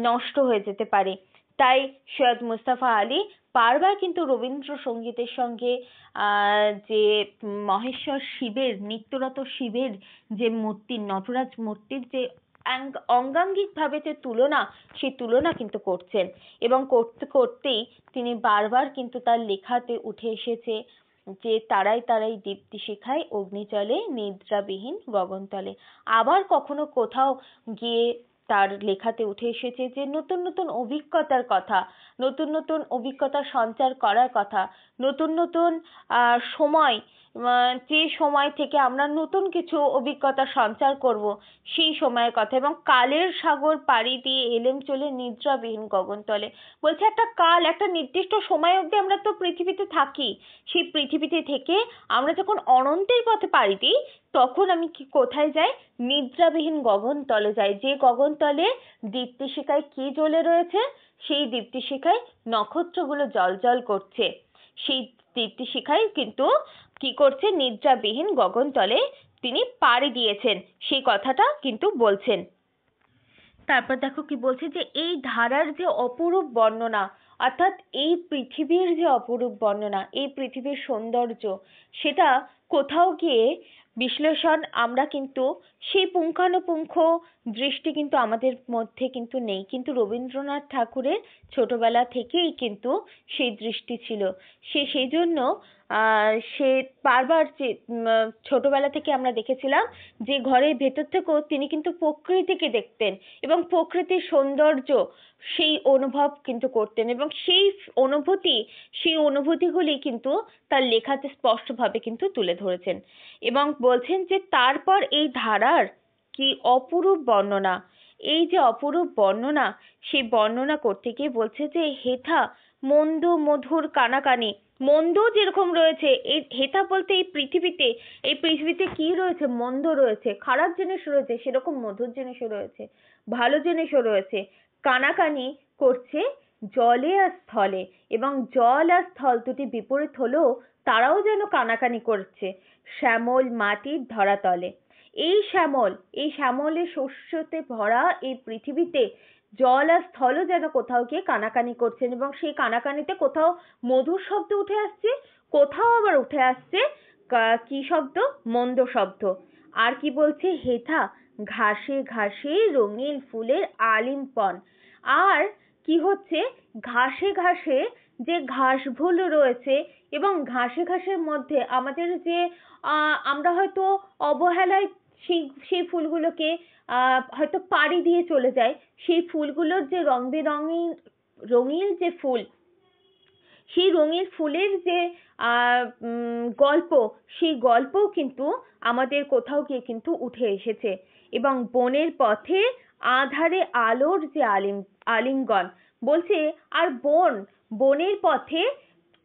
নষ্ট হয়ে যেতে পারে। তাই সৈয়দ মুস্তাফা আলী বারবার কিন্তু রবীন্দ্রসঙ্গীতের সঙ্গে যে মহেশ্বর শিবের, নিত্যরত শিবের যে মূর্তি, নটরাজ মূর্তির যে অঙ্গাঙ্গিকভাবে যে তুলনা, সেই তুলনা কিন্তু করছেন। এবং করতে করতেই তিনি বারবার কিন্তু তার লেখাতে উঠে এসেছে যে তারাই তারাই দীপ্তি শিখায় অগ্নিজলে নিদ্রাবিহীন গগনতলে। আবার কখনো কোথাও গিয়ে তার লেখাতে উঠে এসেছে যে নতুন নতুন অভিজ্ঞতার কথা, নতুন নতুন অভিজ্ঞতা সঞ্চার করার কথা, নতুন নতুন সময়, যে সময় থেকে আমরা নতুন কিছু অভিজ্ঞতা সঞ্চার করব, সেই সময়ের কথা। এবং কালের সাগর পাড়ি দিয়ে এলেম চলে নিদ্রাবিহীন গগনতলে। বলছে একটা কাল, একটা নির্দিষ্ট সময় অবধি আমরা তো পৃথিবীতে থাকি, সেই পৃথিবীতে থেকে আমরা যখন অনন্তের পথে পাড়ি দিই, তখন আমি কি কোথায় যাই? নিদ্রাবিহীন গগনতলে যাই, যে গগনতলে দীপ্তিশিখায় কি জ্বলে রয়েছে? সেই দীপ্তিশিখায় নক্ষত্রগুলো জ্বলজ্বল করছে। সেই দীপ্তিশিখায় কিন্তু কি করছে? নিদ্রাবিহীন গগনতলে তিনি পাড়ি দিয়েছেন, সেই কথাটা কিন্তু বলছেন। তারপর দেখো কি বলছে, যে এই ধারার যে অপরূপ বর্ণনা, অর্থাৎ এই পৃথিবীর যে অপরূপ বর্ণনা, এই পৃথিবীর সৌন্দর্য, সেটা কোথাও গিয়ে বিশ্লেষণ আমরা কিন্তু সেই পুঙ্খানুপুঙ্খ দৃষ্টি কিন্তু আমাদের মধ্যে কিন্তু নেই, কিন্তু রবীন্দ্রনাথ ঠাকুরের ছোটবেলা থেকেই কিন্তু সেই দৃষ্টি ছিল। সেই জন্য সে বারবার যে ছোটবেলা থেকে আমরা দেখেছিলাম যে ঘরের ভেতর থেকেও তিনি কিন্তু প্রকৃতিকে দেখতেন এবং প্রকৃতির সৌন্দর্য সেই অনুভব কিন্তু করতেন, এবং সেই অনুভূতিগুলি কিন্তু তার লেখাতে স্পষ্টভাবে কিন্তু তুলে ধরেছেন। এবং বলছেন যে তারপর এই ধারার কি অপরূপ বর্ণনা, এই যে অপরূপ বর্ণনা, সেই বর্ণনা করতে গিয়ে বলছে যে হেথা মন্দ মধুর কানাকানি। মন্দ যেরকম রয়েছে, এই হেথা বলতে এই পৃথিবীতে কি রয়েছে? মন্দ রয়েছে, খারাপ জিনিস রয়েছে, সেরকম মধুর জিনিসও রয়েছে, ভালো জিনিসও রয়েছে। কানাকানি করছে জলে আর স্থলে, এবং জল আর স্থল দুটি বিপরীত হলেও তারাও যেন কানাকানি করছে শ্যামল মাটির ধরাতলে। এই শ্যামলে শস্যতে ভরা এই পৃথিবীতে জল আর স্থলও যেন কোথাও গিয়ে কানাকানি করছেন, এবং সেই কানাকানিতে কোথাও মধুর শব্দ উঠে আসছে, কোথাও আবার উঠে আসছে কি শব্দ? মন্দ শব্দ। আর কি বলছে? হেথা ঘাসে ঘাসে রঙিন ফুলের আলিঙ্গন। আর কি হচ্ছে? ঘাসে ঘাসে যে ঘাসফুল রয়েছে, এবং ঘাসে ঘাসের মধ্যে আমাদের যে আমরা হয়তো অবহেলায় সেই ফুলগুলোকে হয়তো পাড়ি দিয়ে চলে যায়, সেই ফুলগুলোর যে রং বেরঙিন রঙিন যে ফুল, সেই রঙিন ফুলের যে গল্প, সেই গল্পও কিন্তু আমাদের কোথাও গিয়ে কিন্তু উঠে এসেছে। এবং বনের পথে আধারে আলোর যে আলিঙ্গন বলছে। আর বনের পথে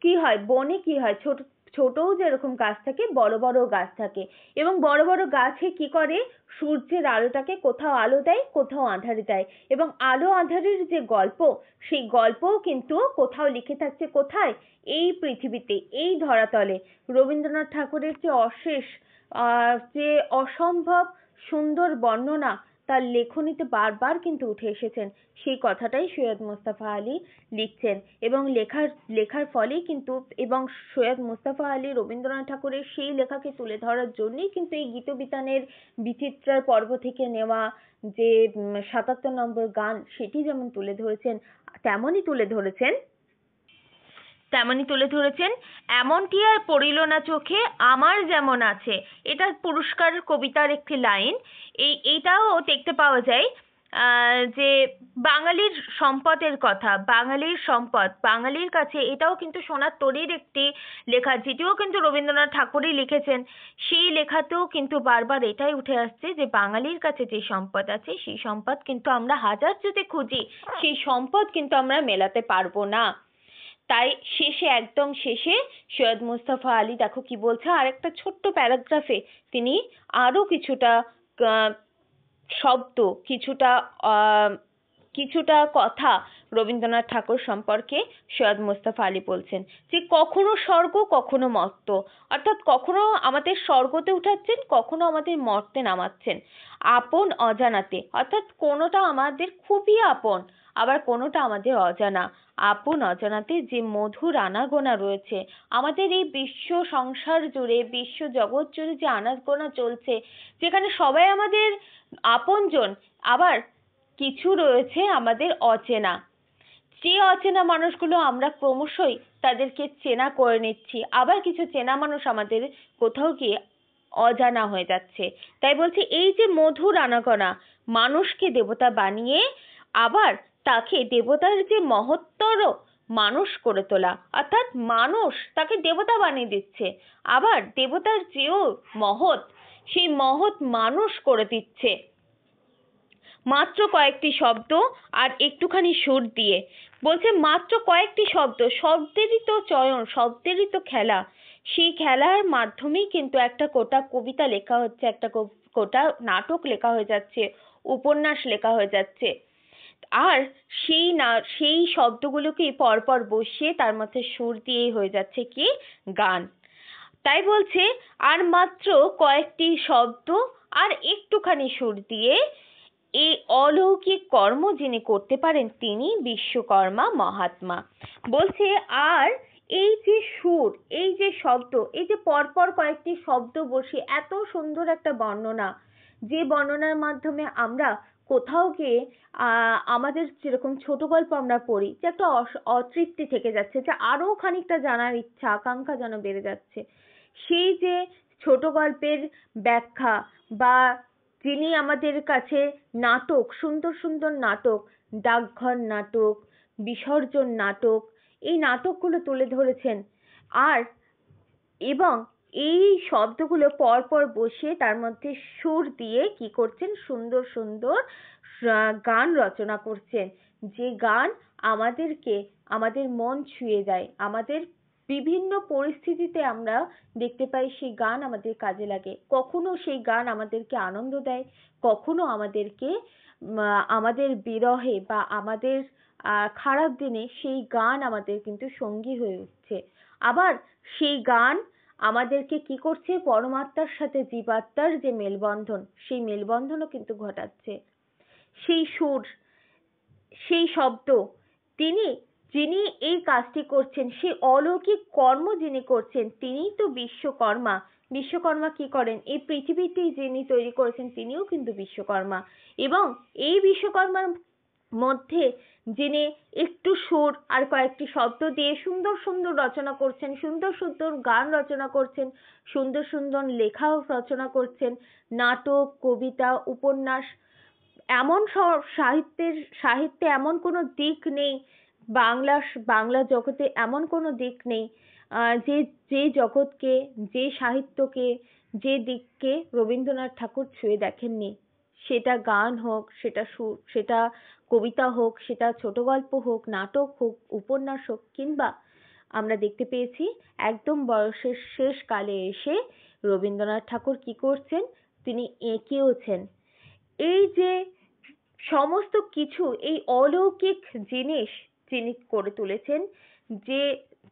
কি হয়? বনে কি হয়? ছোট ছোটও যেরকম গাছ থাকে, বড় বড় গাছ থাকে, এবং বড় বড় গাছে কি করে? সূর্যের আলোটাকে কোথাও আলো দেয়, কোথাও আঁধারে দেয়, এবং আলো আঁধারের যে গল্প, সেই গল্পও কিন্তু কোথাও লিখে থাকছে কোথায়? এই পৃথিবীতে, এই ধরাতলে। রবীন্দ্রনাথ ঠাকুরের যে অশেষ যে অসম্ভব সুন্দর বর্ণনা তার লেখনীতে বারবার কিন্তু উঠে এসেছেন, সেই কথাটাই সৈয়দ মুস্তাফা আলী লিখছেন। এবং লেখার ফলেই কিন্তু, এবং সৈয়দ মুস্তাফা আলী রবীন্দ্রনাথ ঠাকুরের সেই লেখাকে তুলে ধরার জন্যই কিন্তু এই গীতবিতানের বিচিত্রার পর্ব থেকে নেওয়া যে ৭৭ নম্বর গান, সেটি যেমন তুলে ধরেছেন, তেমনই তুলে ধরেছেন এমনটি আর পড়িল না চোখে আমার যেমন আছে। এটা পুরস্কার কবিতার একটি লাইন। এইটাও দেখতে পাওয়া যায় যে বাঙালির সম্পদের কথা, বাঙালির সম্পদ, বাঙালির কাছে এটাও কিন্তু সোনার তরীর একটি লেখা, যেটিও কিন্তু রবীন্দ্রনাথ ঠাকুরই লিখেছেন। সেই লেখাতেও কিন্তু বারবার এটাই উঠে আসছে যে বাঙালির কাছে যে সম্পদ আছে, সেই সম্পদ কিন্তু আমরা হাজার যদি খুঁজি, সেই সম্পদ কিন্তু আমরা মেলাতে পারবো না। তাই একদম শেষে সৈয়দ মুস্তাফা আলী দেখো কি বলছে, আর একটা ছোট্ট প্যারাগ্রাফে তিনি আরো কিছুটা শব্দ, কিছুটা কথা রবীন্দ্রনাথ ঠাকুর সম্পর্কে সৈয়দ মুস্তাফা আলী বলছেন যে কখনো স্বর্গ কখনো মর্ত, অর্থাৎ কখনো আমাদের স্বর্গতে উঠাচ্ছেন, কখনো আমাদের মর্তে নামাচ্ছেন, আপন অজানাতে, অর্থাৎ কোনোটা আমাদের খুবই আপন, আবার কোনোটা আমাদের অজানা। আপন অজানাতে যে মধুর আনাগোনা রয়েছে আমাদের এই বিশ্ব সংসার জুড়ে, বিশ্ব জগৎ জুড়ে যে আনাগোনা চলছে, যেখানে সবাই আমাদের আপনজন, আবার কিছু রয়েছে আমাদের অচেনা। যে অচেনা মানুষগুলো আমরা ক্রমশই তাদেরকে চেনা করে নিচ্ছি, আবার কিছু চেনা মানুষ আমাদের কোথাও গিয়ে অজানা হয়ে যাচ্ছে। তাই বলছি, এই যে মধুর আনাগোনা, মানুষকে দেবতা বানিয়ে আবার তাকে দেবতার যে মহত্তর মানুষ করে তোলা, অর্থাৎ মানুষ তাকে দেবতা বানিয়ে দিচ্ছে, আবার দেবতার চেয়েও মহৎ, সেই মহৎ মানুষ করে দিচ্ছে মাত্র কয়েকটি শব্দ আর একটুখানি সুর দিয়ে। বলছে মাত্র কয়েকটি শব্দ, শব্দেরই তো চয়ন, শব্দেরই তো খেলা। সেই খেলার মাধ্যমেই কিন্তু একটা গোটা কবিতা লেখা হচ্ছে, একটা গোটা নাটক লেখা হয়ে যাচ্ছে, উপন্যাস লেখা হয়ে যাচ্ছে। আর সেই শব্দগুলোকেই পরপর বসিয়ে তার মধ্যে সুর দিয়েই হয়ে যাচ্ছে কি? গান। তাই বলছে আর মাত্র কয়েকটি শব্দ আর একটুখানি সুর দিয়ে এই অলৌকিক কর্ম যিনি করতে পারেন তিনি বিশ্বকর্মা মহাত্মা। বলছে আর এই যে সুর, এই যে শব্দ, এই যে পরপর কয়েকটি শব্দ বসে এত সুন্দর একটা বর্ণনা, যে বর্ণনার মাধ্যমে আমরা কোথাও গিয়ে আমাদের যেরকম ছোট গল্প আমরা পড়ি, যে একটা অতৃপ্তি থেকে যাচ্ছে, যে আরো খানিকটা জানার ইচ্ছা আকাঙ্ক্ষা যেন বেড়ে যাচ্ছে, সেই যে ছোট গল্পের ব্যাখ্যা, বা যিনি আমাদের কাছে নাটক, সুন্দর সুন্দর নাটক, ডাকঘর নাটক, বিসর্জন নাটক, এই নাটকগুলো তুলে ধরেছেন, আর এবং এই শব্দগুলো পরপর বসিয়ে তার মধ্যে সুর দিয়ে কি করছেন? সুন্দর সুন্দর গান রচনা করছেন, যে গান আমাদেরকে, আমাদের মন ছুঁয়ে যায়, আমাদের বিভিন্ন পরিস্থিতিতে আমরা দেখতে পাই সেই গান আমাদের কাজে লাগে। কখনো সেই গান আমাদেরকে আনন্দ দেয়, কখনো আমাদেরকে আমাদের বিরহে বা আমাদের খারাপ দিনে সেই গান আমাদের কিন্তু সঙ্গী হয়ে উঠছে। আবার সেই গান আমাদেরকে কি করছে, পরমাত্মার সাথে জীবাত্মার যে মেলবন্ধন, সেই মেলবন্ধনও কিন্তু ঘটাচ্ছে। সেই সুর, সেই শব্দ, তিনি যিনি এই কাজটি করছেন, সেই অলৌকিক কর্ম যিনি করছেন, তিনিই তো বিশ্বকর্মা। বিশ্বকর্মা কি করেন, এই পৃথিবীটি যিনি তৈরি করেছেন তিনিও কিন্তু বিশ্বকর্মা। এবং এই বিশ্বকর্মার মধ্যে যিনি একটু সুর আর কয়েকটি শব্দ দিয়ে সুন্দর সুন্দর রচনা করছেন, সুন্দর সুন্দর গান রচনা করছেন, সুন্দর সুন্দর লেখাও রচনা করছেন, নাটক, কবিতা, উপন্যাস, এমন সাহিত্যে এমন কোনো দিক নেই, বাংলা জগতে এমন কোনো দিক নেই যে যে জগৎকে, যে সাহিত্যকে, যে দিককে রবীন্দ্রনাথ ঠাকুর ছুঁয়ে দেখেননি। সেটা গান হোক, সেটা কবিতা হোক, সেটা ছোট গল্প হোক, নাটক হোক, উপন্যাস হোক, কিংবা আমরা দেখতে পেয়েছি একদম বয়সের শেষ কালে এসে রবীন্দ্রনাথ ঠাকুর কি করছেন, তিনি এঁকেওছেন। এই যে সমস্ত কিছু, এই অলৌকিক জিনিস যিনি করে তুলেছেন, যে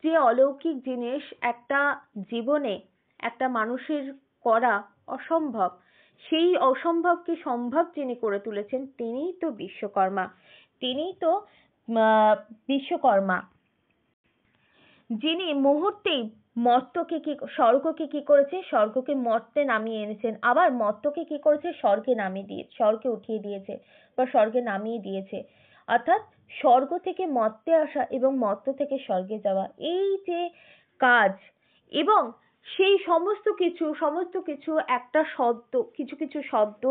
যে অলৌকিক জিনিস একটা জীবনে একটা মানুষের করা অসম্ভব, সেই অসম্ভবকে সম্ভব যিনি করে তুলেছেন, তিনিই তো বিশ্বকর্মা। তিনিই তো বিশ্বকর্মা, যিনি মুহূর্তেই স্বর্গকে কি করেছে, স্বর্গকে মর্তে নামিয়ে এনেছেন, আবার মর্তকে কি করেছে, স্বর্গে উঠিয়ে দিয়েছে বা স্বর্গে নামিয়ে দিয়েছে। অর্থাৎ স্বর্গ থেকে মর্তে আসা এবং মর্ত থেকে স্বর্গে যাওয়া, এই যে কাজ, এবং সেই সমস্ত কিছু একটা শব্দ, কিছু কিছু শব্দ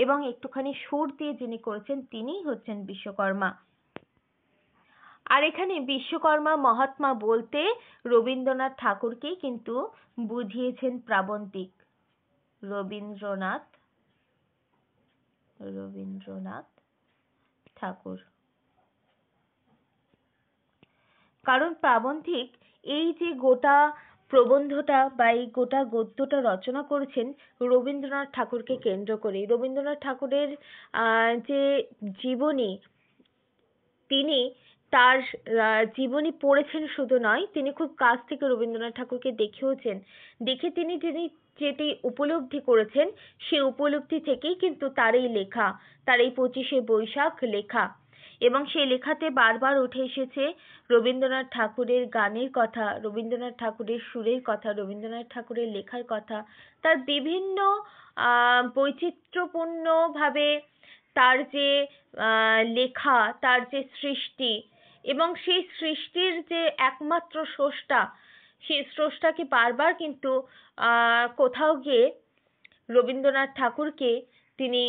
এবং একটুখানি সুর দিয়ে যিনি করেছেন, তিনিই হচ্ছেন বিশ্বকর্মা। আর এখানে বিশ্বকর্মা মহাত্মা বলতে রবীন্দ্রনাথ ঠাকুরকেই কিন্তু বুঝিয়েছেন প্রাবন্তিক। রবীন্দ্রনাথ ঠাকুর। কারণ প্রাবন্তিক এই যে গোটা প্রবন্ধটা বা এই গোটা গদ্যটা রচনা করেছেন রবীন্দ্রনাথ ঠাকুরকে কেন্দ্র করে। রবীন্দ্রনাথ ঠাকুরের যে জীবনী, তিনি তার জীবনী পড়েছেন শুধু নয়, তিনি খুব কাছ থেকে রবীন্দ্রনাথ ঠাকুরকে দেখেওছেন। দেখে তিনি যেটি উপলব্ধি করেছেন, সেই উপলব্ধি থেকেই কিন্তু তার এই লেখা, তার এই 25শে বৈশাখ লেখা। এবং সেই লেখাতে বারবার উঠে এসেছে রবীন্দ্রনাথ ঠাকুরের গানের কথা, রবীন্দ্রনাথ ঠাকুরের সুরের কথা, রবীন্দ্রনাথ ঠাকুরের লেখার কথা, তার বিভিন্ন বৈচিত্র্যপূর্ণ ভাবে তার যে লেখা, তার যে সৃষ্টি, এবং সেই সৃষ্টির যে একমাত্র স্রষ্টা, সেই স্রষ্টাকে বারবার কিন্তু কোথাও গিয়ে রবীন্দ্রনাথ ঠাকুরকে তিনি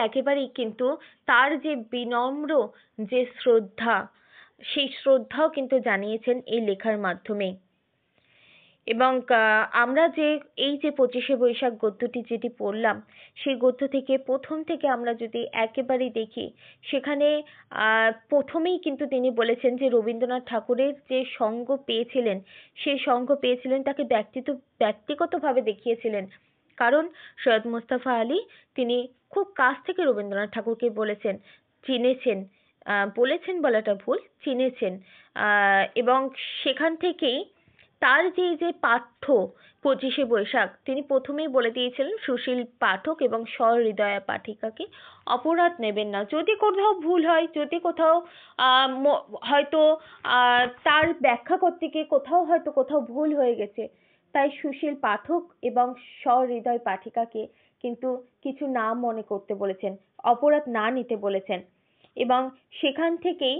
একেবারেই কিন্তু তার যে বিনম্র যে শ্রদ্ধা, সেই শ্রদ্ধাও কিন্তু জানিয়েছেন এই লেখার মাধ্যমে। এবং আমরা যে এই যে 25শে বৈশাখ গদ্যটি যেটি পড়লাম, সেই গদ্য থেকে প্রথম থেকে আমরা যদি একেবারেই দেখি, সেখানে প্রথমেই কিন্তু তিনি বলেছেন যে রবীন্দ্রনাথ ঠাকুরের যে সঙ্গ পেয়েছিলেন, সেই সঙ্গ পেয়েছিলেন তাকে ব্যক্তিগতভাবে দেখিয়েছিলেন। কারণ সৈয়দ মুস্তাফা আলী তিনি খুব কাছ থেকে রবীন্দ্রনাথ ঠাকুরকে চিনেছেন, বলাটা ভুল, চিনেছেন। এবং সেখান থেকেই তার যে পাঠ্য 25শে বৈশাখ, তিনি প্রথমেই বলে দিয়েছিলেন সুশীল পাঠক এবং সহৃদয়া পাঠিকাকে অপরাধ নেবেন না। যদি কোথাও ভুল হয়, যদি কোথাও হয়তো তার ব্যাখ্যা করতে গিয়ে কোথাও ভুল হয়ে গেছে, তাই সুশীল পাঠক এবং সহৃদয় পাঠিকাকে কিন্তু কিছু না মনে করতে বলেছেন, অপরাধ না নিতে বলেছেন। এবং সেখান থেকেই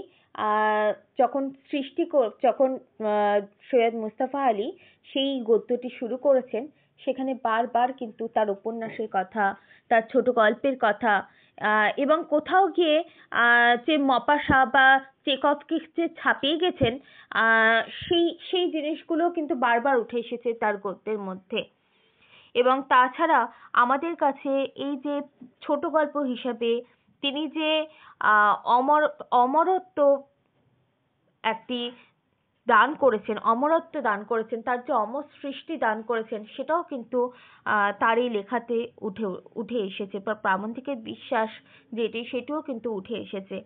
যখন সৈয়দ মুস্তাফা আলী সেই গদ্যটি শুরু করেছেন, সেখানে বারবার কিন্তু তার উপন্যাসের কথা, তার ছোট গল্পের কথা, এবং কোথাও গিয়ে যে মপাসা বা চেকভকে যে ছাপিয়ে গেছেন, সেই জিনিসগুলো কিন্তু বারবার উঠে এসেছে তার গদ্যের মধ্যে। এবং তাছাড়া আমাদের কাছে এই যে ছোট গল্প হিসাবে তিনি যে অমরত্ব একটি অমরত্ব দান করেছেন, তার যে অমর সৃষ্টি দান করেছেন, সেটাও কিন্তু তার এই লেখাতে উঠে এসেছে। প্রাবন্তিকের বিশ্বাস যেটি, সেটিও কিন্তু উঠে এসেছে।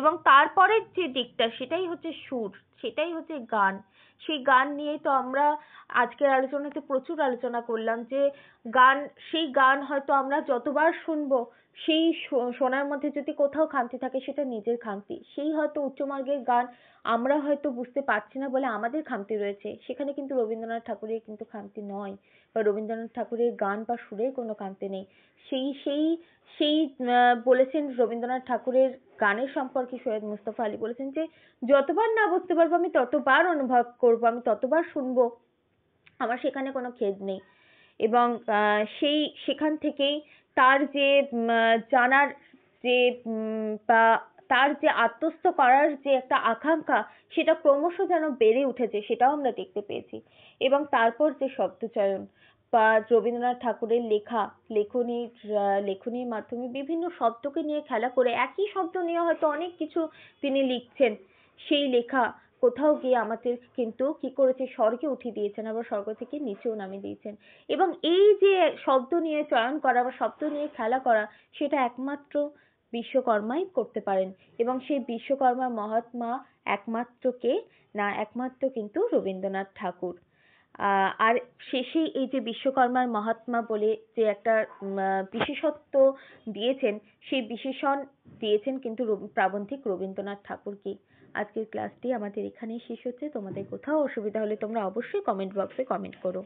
এবং তারপরের যে দিকটা সেটাই হচ্ছে সুর, সেটাই হচ্ছে গান। সেই গান নিয়েই তো আমরা আজকের আলোচনাতে প্রচুর আলোচনা করলাম যে গান, সেই গান হয়তো আমরা যতবার শুনবো সেই শোনার মধ্যে যদি কোথাও খামতি থাকে সেটা নিজের খামতি। সেই হয়তো উচ্চমার্গের গান আমরা হয়তো বুঝতে পারছি না বলে আমাদের খামতি রয়েছে, সেখানে কিন্তু রবীন্দ্রনাথ ঠাকুরের কিন্তু খামতি নয়, বা রবীন্দ্রনাথ ঠাকুরের গান বা সুরের কোনো খামতি নেই। সেই সেই সেই বলেছেন রবীন্দ্রনাথ ঠাকুরের গানের সম্পর্কে সৈয়দ মুস্তফা আলী বলেছেন যে যতবার না বুঝতে পারবো আমি ততবার অনুভব করবো, আমি ততবার শুনবো, আমার সেখানে কোনো খেদ নেই। এবং সেই সেখান থেকেই তার যে জানার যে বা তার যে আত্মস্থ করার যে একটা আকাঙ্ক্ষা সেটা ক্রমশ যেন বেড়ে উঠেছে, সেটাও আমরা দেখতে পেয়েছি। এবং তারপর যে শব্দচয়ন বা রবীন্দ্রনাথ ঠাকুরের লেখা লেখনীর মাধ্যমে বিভিন্ন শব্দকে নিয়ে খেলা করে একই শব্দ নিয়ে হয়তো অনেক কিছু তিনি লিখছেন, সেই লেখা কোথাও গিয়ে আমাদের কিন্তু কি করেছে, স্বর্গে উঠিয়ে দিয়েছেন, আবার স্বর্গ থেকে নিচেও নামিয়ে দিয়েছেন। এবং এই যে শব্দ নিয়ে চয়ন করা বা শব্দ নিয়ে খেলা করা, সেটা একমাত্র বিশ্বকর্মাই করতে পারেন। এবং সেই বিশ্বকর্মার মহাত্মা একমাত্র কে না, একমাত্র কিন্তু রবীন্দ্রনাথ ঠাকুর। আর শেষেই এই যে বিশ্বকর্মার মহাত্মা বলে যে একটা বিশেষত্ব দিয়েছেন, সেই বিশেষণ দিয়েছেন কিন্তু প্রাবন্ধিক রবীন্দ্রনাথ ঠাকুরকে। আজকের ক্লাসটি আমাদের এখানেই শেষ হচ্ছে। তোমাদের কোথাও অসুবিধা হলে তোমরা অবশ্যই কমেন্ট বক্সে কমেন্ট করো।